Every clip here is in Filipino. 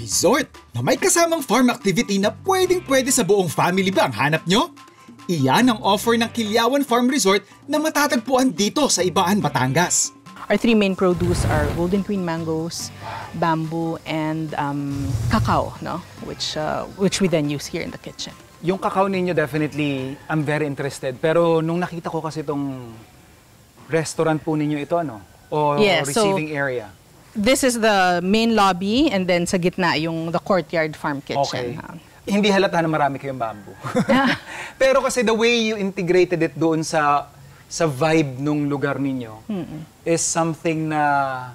Resort na may kasamang farm activity na pwedeng-pwede sa buong family ba ang hanap nyo? Iyan ang offer ng Quiliawan Farm Resort na matatagpuan dito sa Ibaan, Batangas. Our three main produce are Golden Queen mangoes, bamboo, and cacao, no? Which we then use here in the kitchen. Yung cacao ninyo, definitely, I'm very interested. Pero nung nakita ko kasi itong restaurant po ninyo ito, ano? O Yeah, receiving area? This is the main lobby, and then sa gitna yung the courtyard farm kitchen. Okay. Hindi halata na marami kayong bamboo. Pero kasi the way you integrated it doon sa vibe nung lugar ninyo is something na,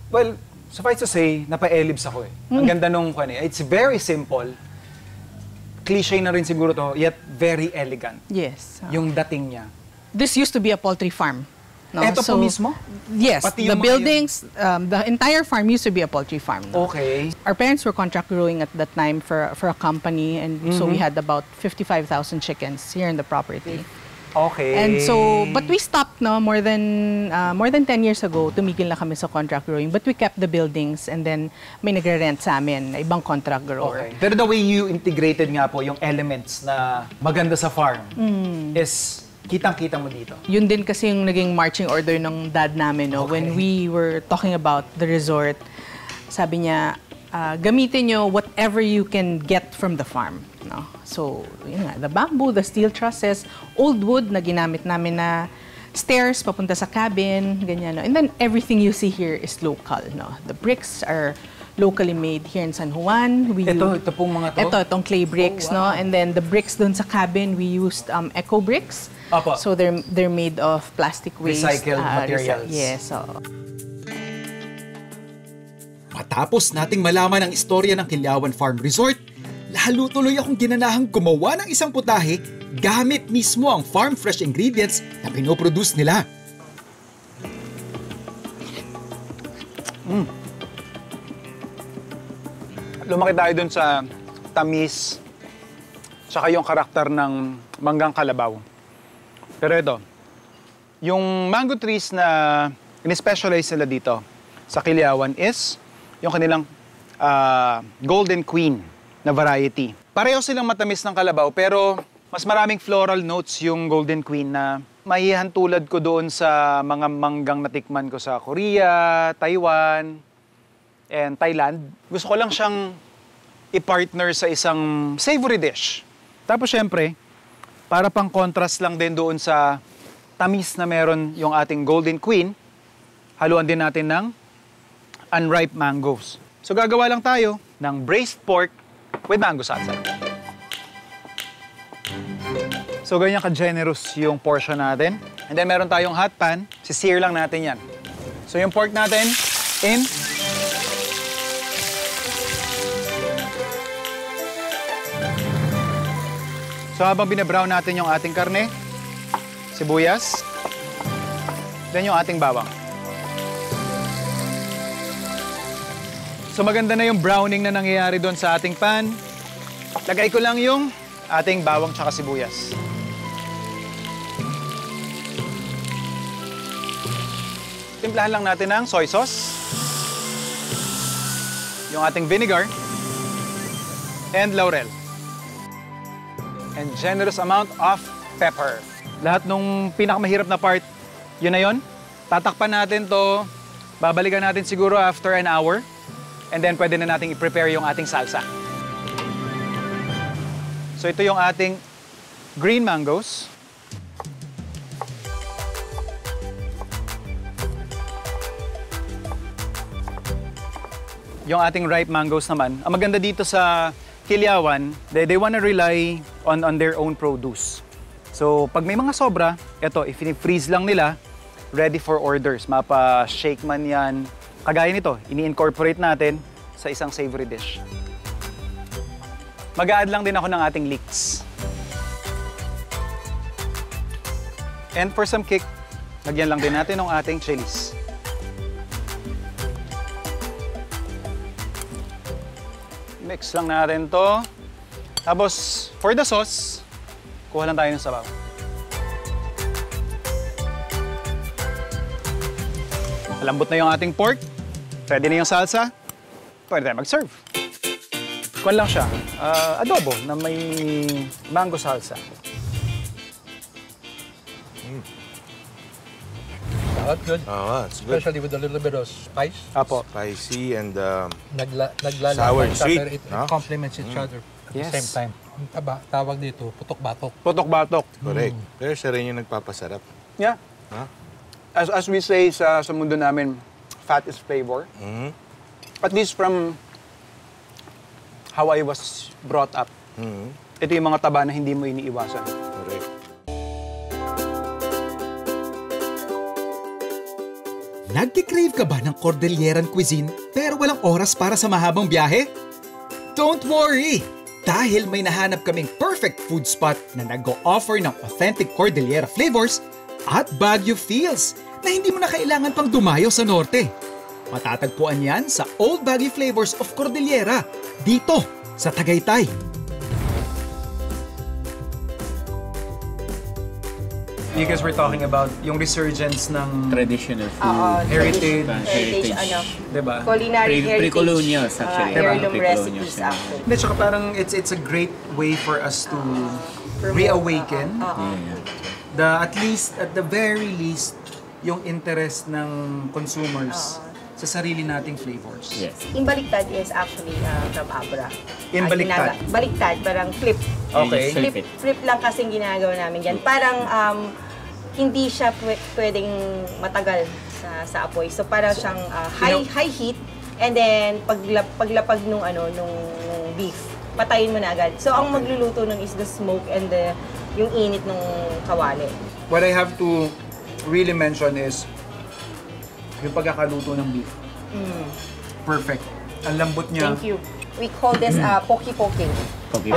well, suffice to say, napa-elibs ako eh. Ang ganda nung it's very simple. Cliché na rin siguro to, yet very elegant. Yes. Yung dating niya. This used to be a poultry farm. No? Ito po mismo? Yes. Pati The yung buildings, the entire farm used to be a poultry farm. No? Okay. Our parents were contract growing at that time for a company, and so we had about 55,000 chickens here in the property. Okay. And so, but we stopped more than 10 years ago. Tumigil na kami sa contract growing, but we kept the buildings, and then may nagre-rent sa amin na ibang contract grower. Okay. Pero the way you integrated nga po yung elements na maganda sa farm is kitang-kita mo dito. Yun din kasi yung naging marching order ng dad namin, no? Okay. When we were talking about the resort, sabi niya, gamitin nyo whatever you can get from the farm. No? So, yun nga, the bamboo, the steel trusses, old wood na ginamit namin na stairs papunta sa cabin, ganyan. No? And then everything you see here is local. No? The bricks are locally made here in San Juan. Ito pong mga to? Itong clay bricks. Oh, wow. No? And then the bricks dun sa cabin, we used eco bricks. Apa. So they're made of plastic waste. Recycled materials. Yes. So. Matapos nating malaman ang istorya ng Quiliawan Farm Resort, lalo tuloy akong ginanahang gumawa ng isang putahe gamit mismo ang farm fresh ingredients na pinoproduce nila. Lumaki tayo dun sa tamis, tsaka yung karakter ng manggang kalabaw. Pero ito, yung mango trees na in-specialize nila dito sa Quiliawan is yung kanilang Golden Queen na variety. Pareho silang matamis ng kalabaw, pero mas maraming floral notes yung Golden Queen na mahihantulad ko doon sa mga manggang natikman ko sa Korea, Taiwan, and Thailand. Gusto ko lang siyang i-partner sa isang savory dish. Tapos syempre, para pang contrast lang din doon sa tamis na meron yung ating Golden Queen, haluan din natin ng unripe mangoes. So gagawa lang tayo ng braised pork with mango salsa. So ganyan ka-generous yung portion natin. And then meron tayong hot pan, sisir lang natin yan. So yung pork natin, in. So habang binabrown natin yung ating karne, sibuyas, then yung ating bawang. So maganda na yung browning na nangyayari doon sa ating pan. Lagay ko lang yung ating bawang tsaka sibuyas. Timplahan lang natin ng soy sauce, yung ating vinegar, and laurel. And generous amount of pepper. Lahat nung pinakamahirap na part, yun na yun. Tatakpan natin to, babalikan natin siguro after an hour, and then pwede na natin i-prepare yung ating salsa. So ito yung ating green mangoes. Yung ating ripe mangoes naman, ang maganda dito sa Quiliawan, they wanna rely on their own produce. So, pag may mga sobra, ito, i-freeze lang nila, ready for orders. Mapa-shake man yan. Kagaya nito, ini-incorporate natin sa isang savory dish. Mag-a-add lang din ako ng ating leeks. And for some kick, lagyan lang din natin ng ating chilies. Mix lang natin to. Tapos, for the sauce, kuha lang tayo ng sabaw. Malambot na yung ating pork. Ready na yung salsa. Pwede tayo mag-serve. Kwan lang siya, adobo na may mango salsa. That's good. It's good. Especially with a little bit of spice. Apo. Spicy and Naglalaman sour and siya, sweet, pero it no? complements each other at Yes. the same time. Ang tawag dito, putok-batok. Putok-batok. correct. Pero siya rin yung nagpapasarap. Yeah. Huh? As we say sa mundo namin, fat is flavor. Mhm. At least from how I was brought up, Mhm. ito yung mga taba na hindi mo iniiwasan. Correct. Nagki-crave ka ba ng Cordilleran cuisine pero walang oras para sa mahabang biyahe? Don't worry! Dahil may nahanap kaming perfect food spot na nag-o-offer ng authentic Cordillera flavors at Baguio feels na hindi mo na kailangan pang dumayo sa norte. Matatagpuan yan sa Old Baguio Flavors of Cordillera dito sa Tagaytay. You guys were talking about yung resurgence ng Traditional food. heritage, Heritage. diba? Culinary heritage. Pre-colonials, actually. Heirloom Pre-colonials, recipes, yeah. actually. Hindi, tsaka parang it's a great way for us to reawaken at the very least yung interest ng consumers sa sarili nating flavors. Yes. Yung baliktad is actually from Abra. Yung baliktad? Baliktad, parang flip. Okay. Flip it. Flip lang kasing ginagawa namin yan. Parang hindi siya pwedeng matagal sa apoy. So parang siyang high heat, and then paglapag nung beef, patayin mo na agad. So ang magluluto nun is the smoke and yung init nung kawali. What I have to really mention is yung pagkakaluto ng beef. Perfect. Ang lambot niya. Thank you. We call this poki-poking. Okay.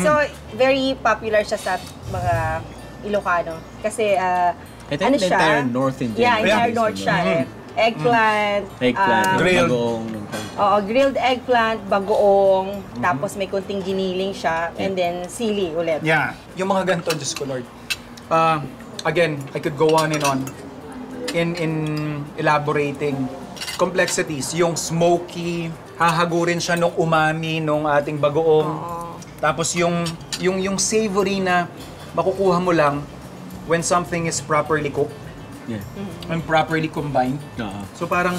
So very popular siya sa mga Ilocano. Kasi Ito yung entire North Indian. Yeah, entire dishes, North no? siya. Eggplant. grilled. Bagoong. Grilled eggplant, bagoong, tapos may kunting giniling siya, and then sili ulit. Yeah. Yung mga ganito, Diyos ko Lord. Again, I could go on and on in elaborating complexities. Yung smoky, hahagurin siya nung umami nung ating bagoong. Tapos yung savory na makukuha mo lang when something is properly cooked Yeah. and properly combined. So parang,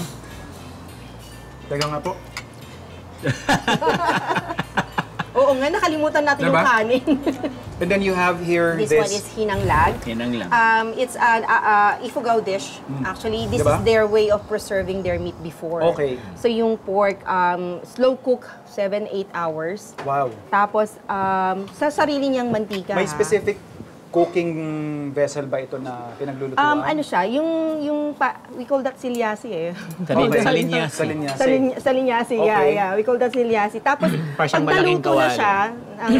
teka nga po. Oo nga, nakalimutan natin Diba? yung kanin. And then you have here This one is hinanglag. Hinanglag. It's an ifugao dish. Actually, this Diba? is their way of preserving their meat before. Okay. So yung pork, slow cook 7-8 hours. Wow. Tapos, sa sarili niyang mantika. May specific cooking vessel ba ito na pinaglulutuan? Ano siya, we call that silyasi eh. Salinyasi. Salinyasi. Salinyasi, Okay. yeah. We call that silyasi. Tapos, pag Parang malaking naluto na kawali. siya, ang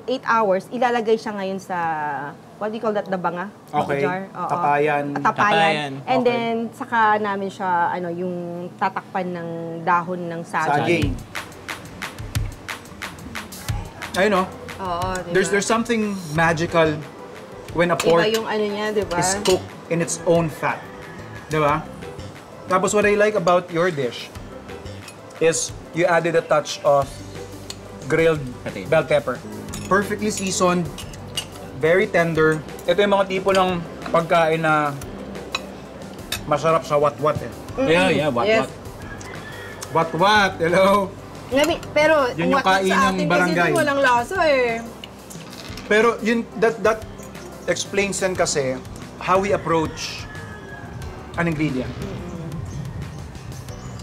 8 hours, ilalagay siya ngayon sa, what do you call that, dabanga? Okay. Jar? Oo. Tapayan. Tapayan. And Okay. then, saka namin siya, yung tatakpan ng dahon ng saging. Saging. Ayun o. Oo, diba? There's something magical when a Iba pork yung ano niya, diba? is cooked in its own fat. Diba? Tapos what I like about your dish is you added a touch of grilled Potato. bell pepper. Perfectly seasoned, very tender. Ito yung mga tipo ng pagkain na masarap sa wat-wat eh. Yeah, Yes. what? Wat-wat, hello? Pero, Yun yung what kain sa ng atin barangay. kasi walang lasa eh. Pero yun, that explains then kasi how we approach an ingredient.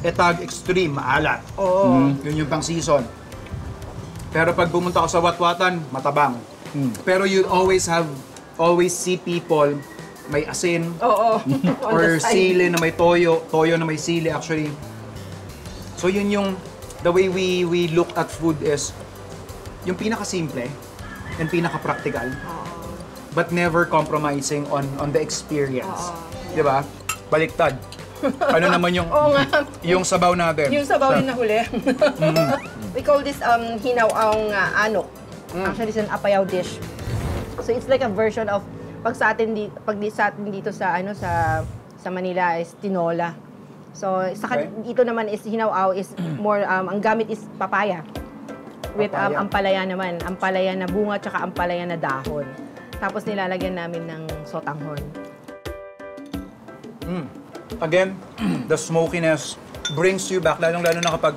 Etag extreme, maalat. Oo. Yun yung pang season. Pero pag pumunta ko sa watwatan, matabang. Pero you always see people may asin Oo. On or the side. sili na may toyo na may sili actually. So yun yung the way we look at food is yung pinaka-simple and pinaka-practical. But never compromising on the experience. Di ba? Baliktad. Ano naman yung Oo nga. yung sabaw natin? Yung sabaw yung nahuli. We call this hinaw-ang anok. Actually, it's an apayaw dish. So it's like a version of pag sa atin dito sa Manila is tinola. So dito naman is hinaw-aw is more ang gamit is papaya. with ampalaya naman. Ampalaya na bunga tsaka ampalaya na dahon. Tapos nilalagyan namin ng sotanghon. Again, the smokiness brings you back, lalong-lalo na kapag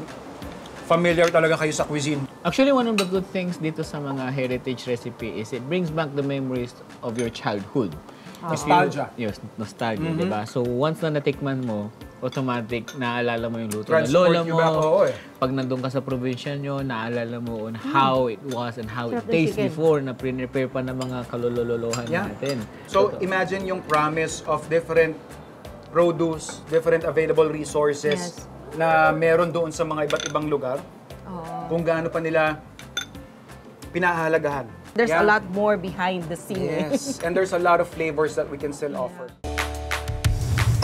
familiar talaga kayo sa cuisine. Actually, one of the good things dito sa mga heritage recipe is it brings back the memories of your childhood. Nostalgia. Yes, nostalgia, di ba? So, once na natikman mo, automatic, naalala mo yung luto ng Transport lola you mo. back, oo eh. Pag nandun ka sa probinsya nyo, naalala mo on how it was and how it Sarap ng tastes chicken. before na prepare pa ng mga kalololohan Yeah. natin. So, imagine yung promise of different produce, different available resources Yes. na meron doon sa mga iba't ibang lugar. Kung gaano pa nila pinahalagahan. There's Yeah. a lot more behind the scene. Yes, and there's a lot of flavors that we can still offer.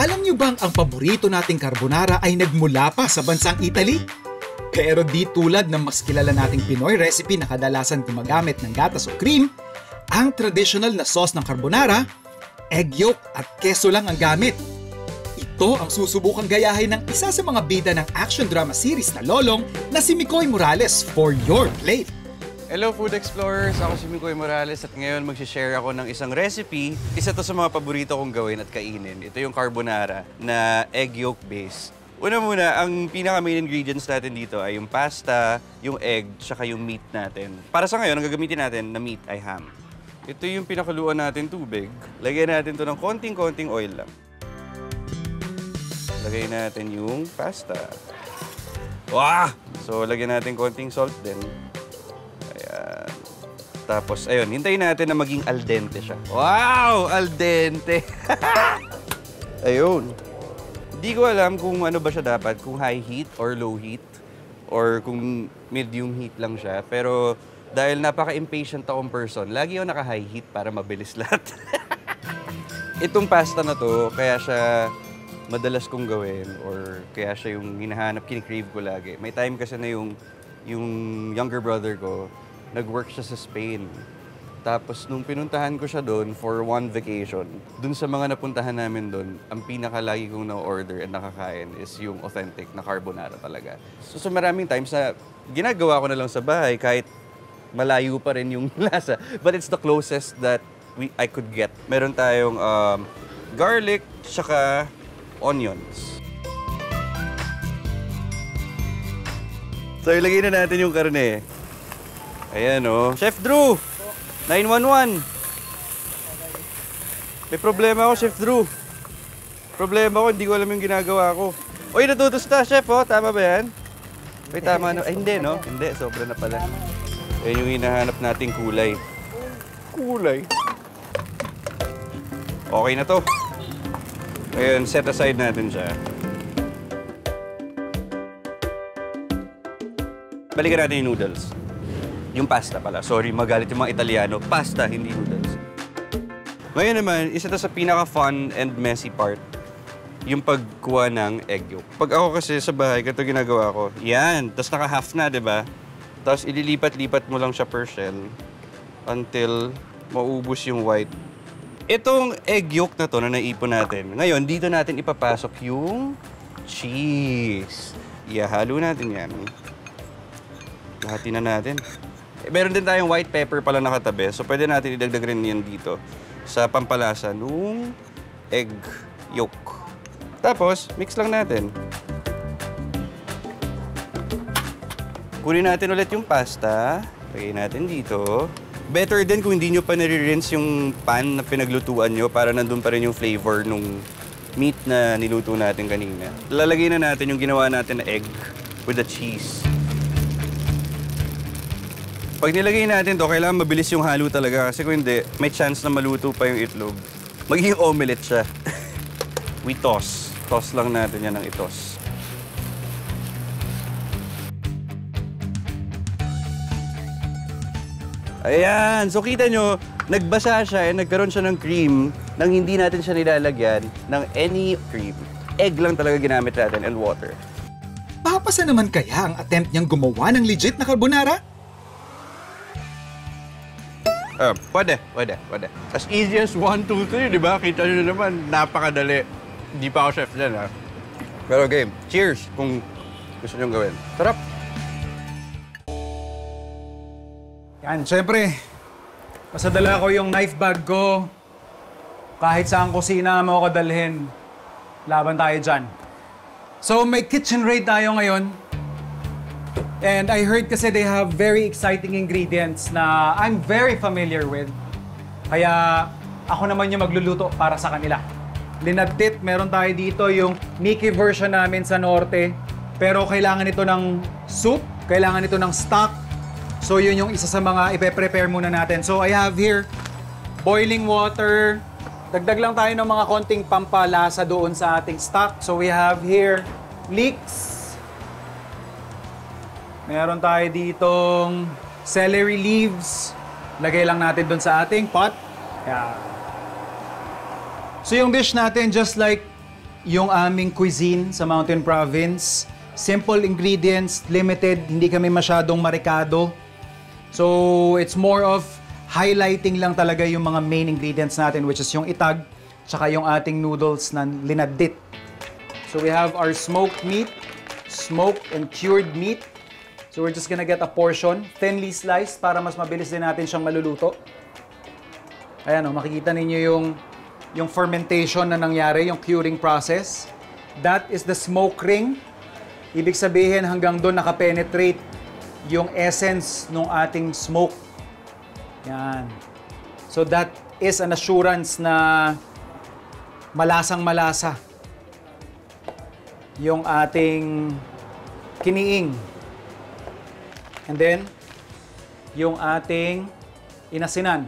Alam niyo bang ang paborito nating carbonara ay nagmula pa sa bansang Italy? Pero di tulad ng mas kilala nating Pinoy recipe na kadalasan gumagamit ng gatas o cream, ang traditional na sauce ng carbonara, egg yolk at keso lang ang gamit. Ito ang susubukang gayahin ng isa sa mga bida ng action drama series na Lolong na si Mikoy Morales for your plate. Hello Food Explorers! Ako si Mikoy Morales at ngayon mag-share ako ng isang recipe. Isa to sa mga paborito kong gawin at kainin. Ito yung carbonara na egg yolk base. Una muna, ang pinaka-main ingredients natin dito ay yung pasta, yung egg, tsaka yung meat natin. Para sa ngayon, ang gagamitin natin na meat ay ham. Ito yung pinakuluan natin tubig. Lagyan natin to ng konting-konting oil lang. Lagay natin yung pasta. Wah! So, lagyan natin konting salt din. Ayan. Tapos, ayun, hintayin natin na maging al dente siya. Wow! Al dente! Ayun. Hindi ko alam kung ano ba siya dapat, kung high heat or low heat, or kung medium heat lang siya. Pero dahil napaka-impatient akong person, lagi ako naka-high heat para mabilis lahat. Itong pasta na to, kaya siya madalas kong gawin or kaya siya yung hinahanap, kinikrave ko lagi. May time kasi na yung younger brother ko, nag-work siya sa Spain. Tapos nung pinuntahan ko siya doon for one vacation, doon sa mga napuntahan namin doon, ang pinakalagi kong na-order and nakakain is yung authentic na carbonara talaga. So maraming times na ginagawa ko na lang sa bahay kahit malayo pa rin yung lasa. But it's the closest that I could get. Meron tayong garlic, tsaka onions. So, ilagay na natin yung karne. Ayan, oh. Chef Drew! 911! May problema ako, Chef Drew. Problema ko, hindi ko alam yung ginagawa ko. Uy, natutusta, Chef, oh. Tama ba yan? Uy, tama na. Ay, hindi, no? Hindi, sobra na pala. Ayan yung hinahanap nating kulay. Kulay? Okay na to. Ngayon, set aside natin siya. Balikan natin yung noodles. Yung pasta pala. Sorry, magalit yung mga Italiano. Pasta, hindi noodles. Ngayon naman, isa to sa pinaka-fun and messy part. Yung pagkuha ng egg yolk. Pag ako kasi sa bahay, ganito ginagawa ko. Yan. Tapos naka-half na, di ba? Tapos ililipat-lipat mo lang siya per shell until maubos yung white. Itong egg yolk na to na naipon natin, ngayon, dito natin ipapasok yung cheese. Ihalo natin yan. Lahati na natin. Meron din tayong white pepper pala nakatabi, so pwede natin idagdag rin yan dito sa pampalasa nung egg yolk. Tapos, mix lang natin. Kunin natin ulit yung pasta. Lagay natin dito. Better din kung hindi nyo pa nare-rinse yung pan na pinaglutuan nyo para nandun pa rin yung flavor nung meat na niluto natin kanina. Lalagay na natin yung ginawa natin na egg with the cheese. Pag nilagay natin to, kailangan mabilis yung halo talaga kasi kung hindi, may chance na maluto pa yung itlog. Magiging omelette siya. We toss. Toss lang natin yan ng itos. Ayan! So kita nyo, nagbasa siya and nagkaroon siya ng cream nang hindi natin siya nilalagyan ng any cream. Egg lang talaga ginamit natin and water. Papasa naman kaya ang attempt niyang gumawa ng legit na carbonara? Pwede. As easy as 1, 2, 3, di ba? Kita nyo naman, napakadali. Hindi pa ako chef dyan, ha? Pero game, cheers kung gusto nyo gawin. Sarap! Yan, syempre, pasadala ko yung knife bag ko. Kahit saan kusina mo ako dalhin, laban tayo dyan. So, may kitchen raid tayo ngayon. And I heard kasi they have very exciting ingredients na I'm very familiar with. Kaya ako naman yung magluluto para sa kanila. Linadit, meron tayo dito yung Mickey version namin sa norte. Pero kailangan ito ng soup, kailangan ito ng stock. So yun yung isa sa mga ipe-prepare muna natin. So I have here boiling water. Dagdag lang tayo ng mga konting pampalasa doon sa ating stock. So we have here leeks. Meron tayo ditong celery leaves. Lagay lang natin doon sa ating pot. Yeah. So yung dish natin, just like yung aming cuisine sa Mountain Province, simple ingredients, limited, hindi kami masyadong marikado. So it's more of highlighting lang talaga yung mga main ingredients natin, which is yung itag, tsaka yung ating noodles na linadit. So we have our smoked meat, smoked and cured meat. So we're just gonna get a portion, thinly sliced, para mas mabilis din natin siyang maluluto. Ayan o, makikita ninyo yung fermentation na nangyari, yung curing process. That is the smoke ring. Ibig sabihin hanggang doon nakapenetrate yung essence ng ating smoke. Yan. So that is an assurance na malasang-malasa yung ating kiniing. And then, yung ating inasinan.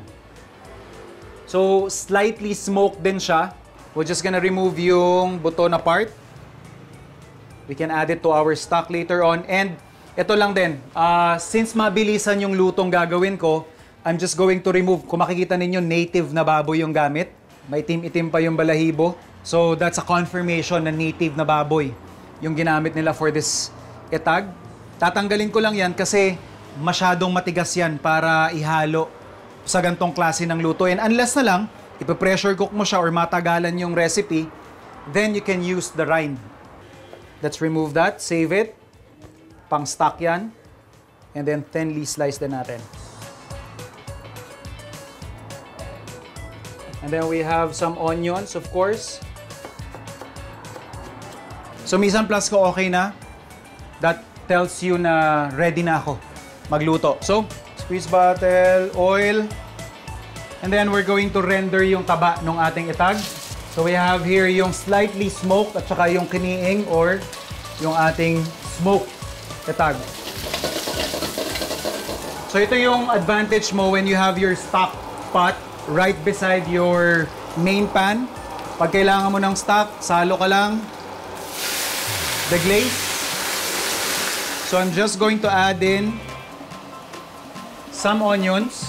So, slightly smoked din siya. We're just gonna remove yung buto na part. We can add it to our stock later on. And ito lang din, since mabilisan yung lutong gagawin ko, I'm just going to remove. Kung makikita ninyo, native na baboy yung gamit. May itim-itim pa yung balahibo. So, that's a confirmation na native na baboy yung ginamit nila for this itag. Tatanggalin ko lang yan kasi masyadong matigas yan para ihalo sa gantong klase ng luto. And unless na lang, ipa-pressure cook mo siya or matagalan yung recipe, then you can use the rind. Let's remove that, save it. Pang stock yan. And then thinly slice din natin. And then we have some onions, of course. So, mise en place ko okay na. That tells you na ready na ako magluto. So, squeeze bottle, oil. And then we're going to render yung taba ng ating itag. So, we have here yung slightly smoked at saka yung kiniing or yung ating smoked itag. So, ito yung advantage mo when you have your stock pot right beside your main pan. Pag kailangan mo ng stock, salo ka lang the glaze. So I'm just going to add in some onions,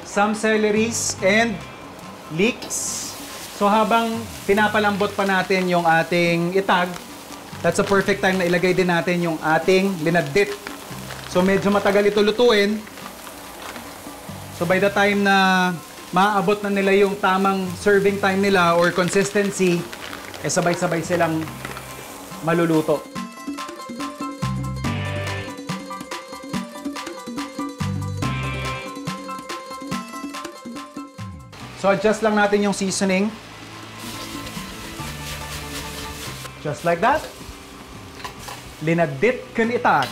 some celeries, and leeks. So habang pinapalambot pa natin yung ating itag, that's a perfect time na ilagay din natin yung ating linadit. So medyo matagal ito lutuin. So by the time na maaabot na nila yung tamang serving time nila or consistency, eh sabay-sabay silang maluluto. So adjust lang natin yung seasoning. Just like that. Linadit kan itag.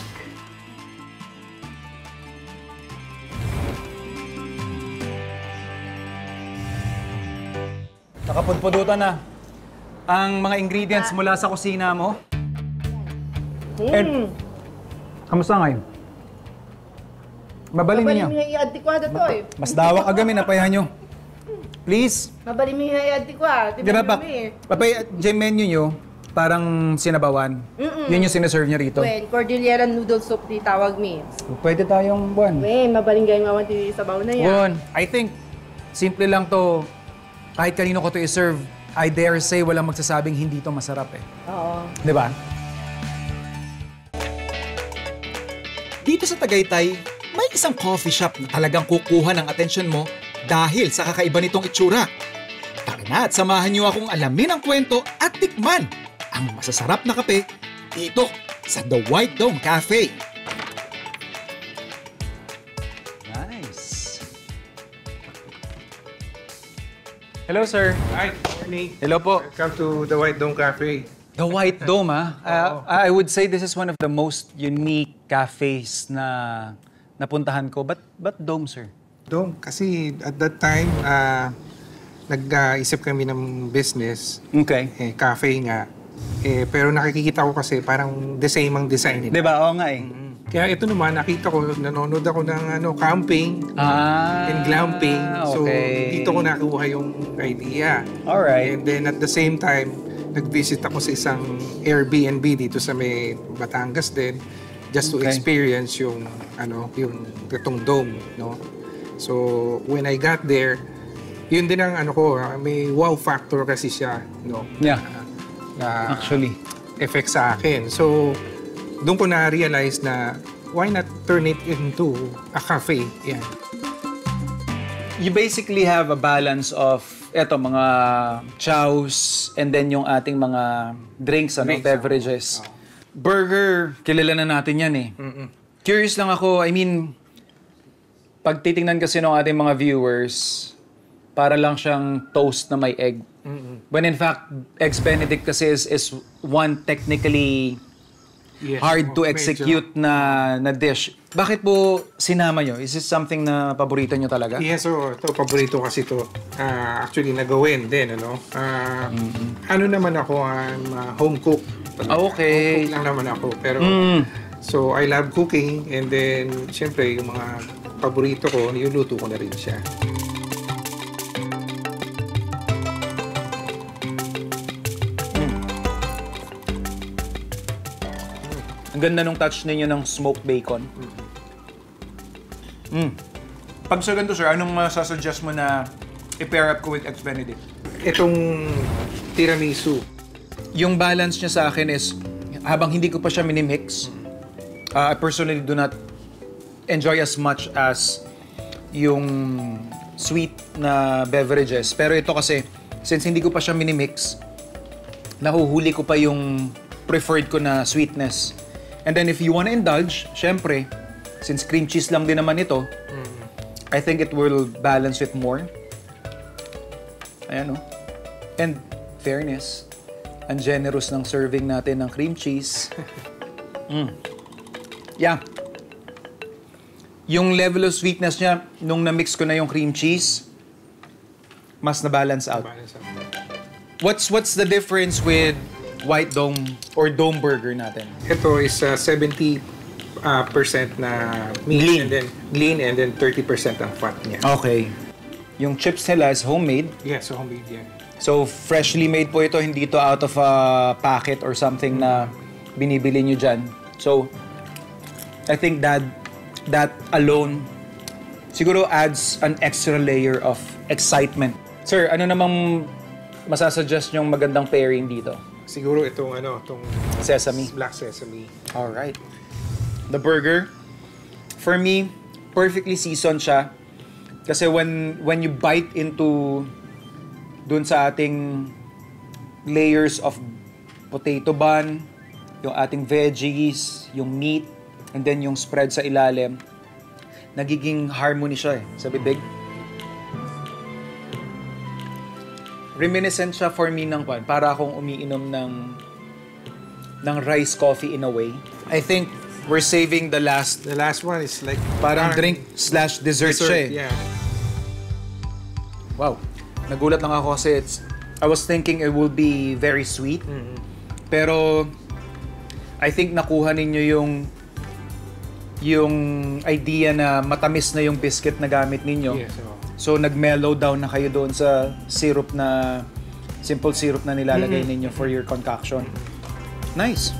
Nakapudpudutan na ang mga ingredients mula sa kusina mo. And, kamusta ngayon? Mabalin niyo. Mabalin mo yung i-antikwado to eh. Mas dawak agami, napayahan nyo. Please. Mabalin mo yung i-antikwado. Di ba, papay, dyan menu nyo, parang sinabawan. Yun yung sinaserve nyo rito. Wen, Cordillera noodle soup di tawag mi. Pwede tayong buwan. Wen, mabaling gayong mawan ti sabaw na yan. Buwan. I think, simple lang to. Kahit kanino ko to i-serve, I dare say walang magsasabing hindi to masarap eh. Oo. Di ba? Dito sa Tagaytay, may isang coffee shop na talagang kukuha ng atensyon mo dahil sa kakaiba nitong itsura. Tara na at samahan niyo akong alamin ang kwento at tikman ang masasarap na kape dito sa The White Dome Cafe. Hello, sir. Hi, morning. Hello po. Welcome to the White Dome Cafe. The White Dome, I would say this is one of the most unique cafes na napuntahan ko. But Dome, sir? Dome, kasi at that time, nag-isip kami ng business. Okay. Cafe nga. Pero nakikita ko kasi parang the same ang design nila. Diba? Oo nga eh. Kaya ito naman, nakita ko, nanonood ako ng camping and glamping. So, dito ko nakuha yung idea. Alright. And then at the same time, nag-visit ako sa isang Airbnb dito sa may Batangas din just to experience yung itong dome, no? So, when I got there, yun din ang may wow factor kasi siya, no? Yeah. Na Actually. effect sa akin. So, doon ko na-realize na why not turn it into a cafe? Yan. You basically have a balance of mga chows and then yung ating mga drinks, beverages. Burger, kilala na natin yan eh. Curious lang ako, I mean, pag titingnan kasi ng ating mga viewers, para lang siyang toast na may egg. When in fact, Eggs Benedict kasi is one technically hard to execute na dish. Bakit po sinama nyo? Is this something na paborito nyo talaga? Yes, so ito, paborito kasi ito. Actually, nagawin din, Ano naman ako, home cook. Okay. Home cook lang naman ako. Pero, so I love cooking and then, syempre, yung mga paborito ko, niluluto ko na rin siya. Ang ganda nung touch ninyo ng smoked bacon. Pag sa ganito, sir, anong masasuggest mo na i-pair up ko with Eggs Benedict? Itong tiramisu. Yung balance niya sa akin is, habang hindi ko pa siya minimix, I personally do not enjoy as much as yung sweet na beverages. Pero ito kasi, since hindi ko pa siya minimix, nahuhuli ko pa yung preferred ko na sweetness. And then if you wanna indulge, syempre, since cream cheese lang din naman ito, I think it will balance it more. Ayan, And fairness, ang generous ng serving natin ng cream cheese. Yeah. Yung level of sweetness niya, nung na-mix ko na yung cream cheese, mas na-balance out. What's the difference with White Dome or Dome Burger natin? Ito is 70% na meat Lean. and then 30% ang fat niya. Okay. Yung chips nila is homemade. Yeah, so homemade yan. So freshly made po ito, hindi ito out of a packet or something na binibili nyo dyan. So I think that alone siguro adds an extra layer of excitement. Sir, ano namang masasuggest nyong magandang pairing dito? Siguro itong Sesame. Black sesame. Alright. The burger, for me, perfectly seasoned siya. Kasi when you bite into dun sa ating layers of potato bun, yung ating veggies, yung meat, and then yung spread sa ilalim, nagiging harmony siya sa bibig. Reminiscent siya for me ng para akong umiinom ng rice coffee in a way. I think we're saving the last one is like parang drink/dessert siya eh. Yeah. Wow. Nagulat lang ako kasi I was thinking it will be very sweet. Pero I think nakuha ninyo yung idea na matamis na yung biscuit na gamit ninyo. Yes, So nag-mellow down na kayo doon sa syrup na simple syrup na nilalagay ninyo for your concoction. Nice.